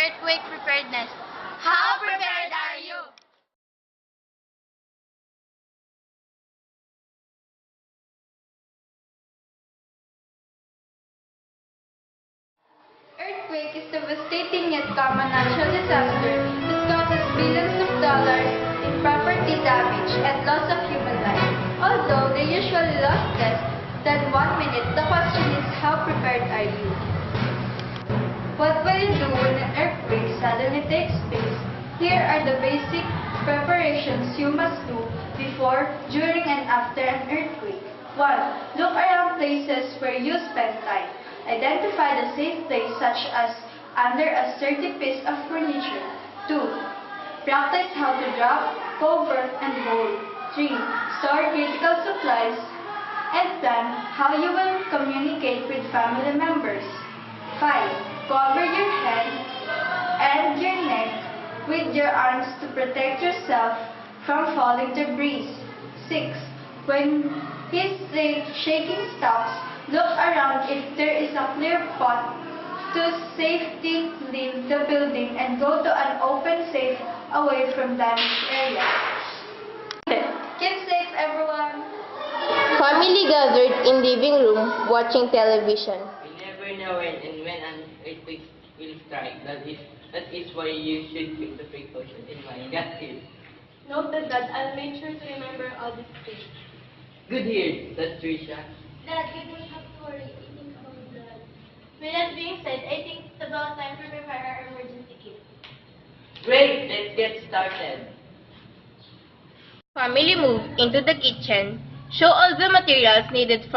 earthquake preparedness. How prepared are you? Earthquake is devastating yet common natural disaster that causes billions of dollars in property damage and loss of human life. Although they usually last less than 1 minute, the question is how prepared are you? What will you do when an earthquake suddenly takes place? Here are the basic preparations you must do before, during, and after an earthquake. 1. Look around places where you spend time. Identify the safe place such as under a sturdy piece of furniture. 2. Practice how to drop, cover, and hold. 3. Store critical supplies and plan how you will communicate with family members. 5. Cover your head and your neck with your arms to protect yourself from falling debris. 6. When his shaking stops, look around if there is a clear path to safety. Leave the building and go to an open safe away from damaged areas. Keep safe, everyone! Family gathered in living room watching television. We never know when an earthquake will strike. That is why you should keep the precaution in mind. Got it. Noted that I'll make sure to remember all these things. Good here. That's Trisha. Dad, we don't have to worry. I think about that. With that being said, I think it's about time to prepare our emergency kit. Great. Let's get started. Family moved into the kitchen, show all the materials needed for